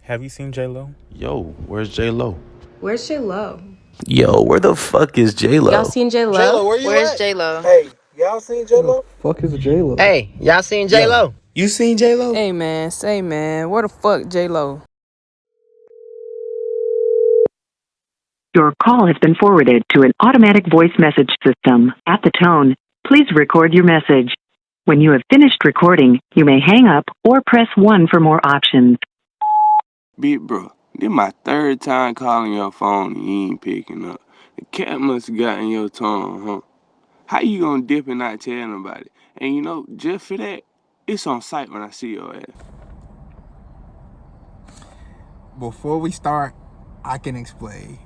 Have you seen JLowe? Yo, where's JLowe? Where's JLowe? Yo, where the fuck is Y'all JLowe? seen JLowe? JLowe, where you Where's at? JLowe? Hey, y'all seen JLowe? Fuck is a JLowe? Hey, y'all seen JLowe? You seen JLowe? Hey man, say man, where the fuck JLowe? Your call has been forwarded to an automatic voice message system. At the tone, please record your message. When you have finished recording, you may hang up or press 1 for more options. Big bro, this my third time calling your phone and you ain't picking up. The cat must have got in your tongue, huh? How you gonna dip and not tell nobody? And you know, just for that, it's on sight when I see your ass. Before we start, I can explain.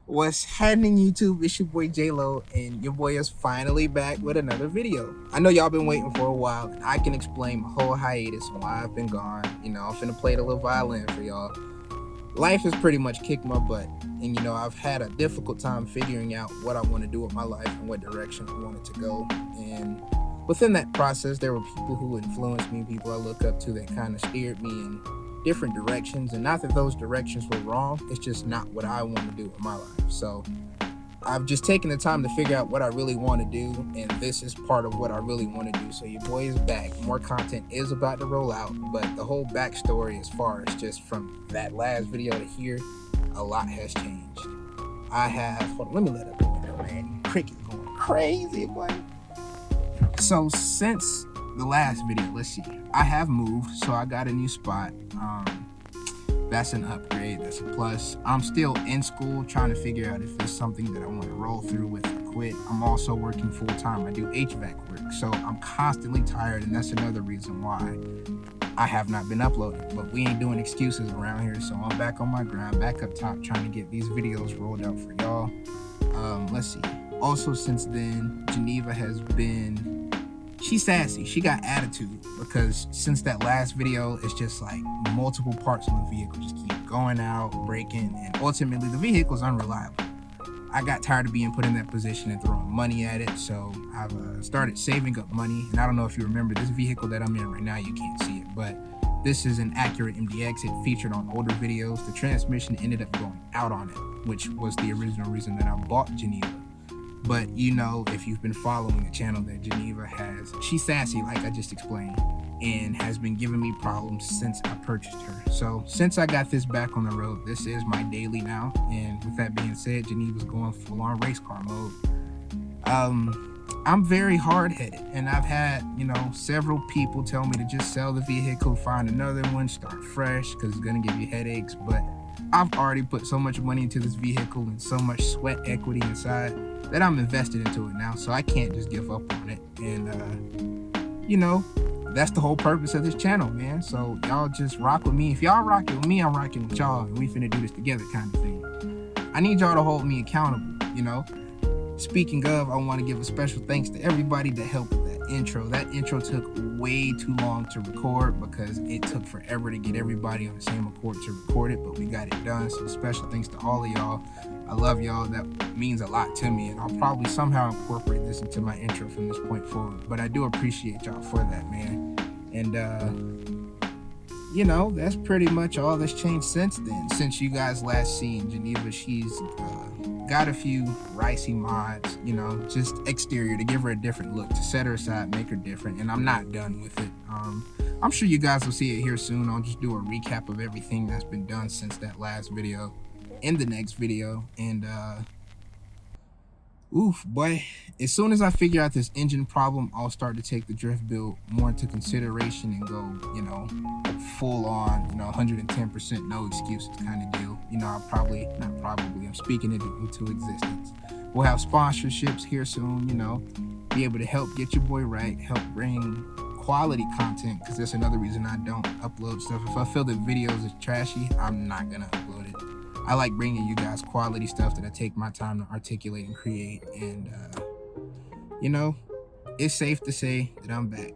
What's happening, YouTube? It's your boy JLowe, and your boy is finally back with another video. I know y'all been waiting for a while, and I can explain my whole hiatus and why I've been gone. You know, I'm finna play the little violin for y'all. Life has pretty much kicked my butt, and you know, I've had a difficult time figuring out what I want to do with my life and what direction I want it to go. And within that process, there were people who influenced me, people I look up to that kind of steered me in different directions. And not that those directions were wrong, it's just not what I want to do with my life. So I've just taken the time to figure out what I really want to do, and this is part of what I really want to do. So your boy is back. More content is about to roll out, but the whole backstory as far as just from that last video to here, a lot has changed. I have, hold on, let me let up the window, man. Cricket going crazy, boy. So since the last video, let's see, I have moved, so I got a new spot. That's an upgrade, that's a plus. I'm still in school trying to figure out if there's something that I want to roll through with or quit. I'm also working full-time. I do HVAC work, so I'm constantly tired, and that's another reason why I have not been uploading. But we ain't doing excuses around here, so I'm back on my grind, back up top, trying to get these videos rolled out for y'all. Let's see. Also, since then, Geneva has been, she's sassy. She got attitude, because since that last video, it's just like multiple parts of the vehicle just keep going out, breaking, and ultimately the vehicle's unreliable. I got tired of being put in that position and throwing money at it, so I've started saving up money. And I don't know if you remember this vehicle that I'm in right now, you can't see it, but this is an Accurate MDX. It featured on older videos. The transmission ended up going out on it, which was the original reason that I bought Geneva. But you know, if you've been following the channel, that Geneva has, she's sassy like I just explained, and has been giving me problems since I purchased her. So since I got this back on the road, this is my daily now. And with that being said, Geneva's going full on race car mode. I'm very hard-headed, and I've had, you know, several people tell me to just sell the vehicle, find another one, start fresh, because it's gonna give you headaches. But I've already put so much money into this vehicle and so much sweat equity inside that I'm invested into it now, so I can't just give up on it. And you know, that's the whole purpose of this channel, man. So y'all just rock with me. If y'all rocking with me, I'm rocking with y'all, and we finna do this together kind of thing. I need y'all to hold me accountable, you know. Speaking of, I want to give a special thanks to everybody that helped with that intro. That intro took way too long to record because it took forever to get everybody on the same accord to record it, but we got it done. So special thanks to all of y'all. I love y'all. That means a lot to me, and I'll probably somehow incorporate this into my intro from this point forward. But I do appreciate y'all for that, man. And you know, that's pretty much all that's changed since then. Since you guys last seen Geneva, she's got a few ricey mods, you know, just exterior to give her a different look, to set her aside, make her different. And I'm not done with it. I'm sure you guys will see it here soon. I'll just do a recap of everything that's been done since that last video in the next video. And oof, boy, as soon as I figure out this engine problem, I'll start to take the drift build more into consideration and go, you know, full on, you know, 110% no excuses kind of deal. You know, I'm speaking it into existence. We'll have sponsorships here soon, you know, be able to help get your boy right, help bring quality content, because that's another reason I don't upload stuff. If I feel the videos is trashy, I'm not gonna upload it. I like bringing you guys quality stuff that I take my time to articulate and create. And you know, it's safe to say that I'm back.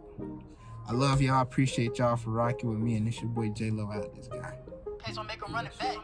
I love y'all. Appreciate y'all for rocking with me. And it's your boy JLowe out, this guy. Hey, so make 'em run it back.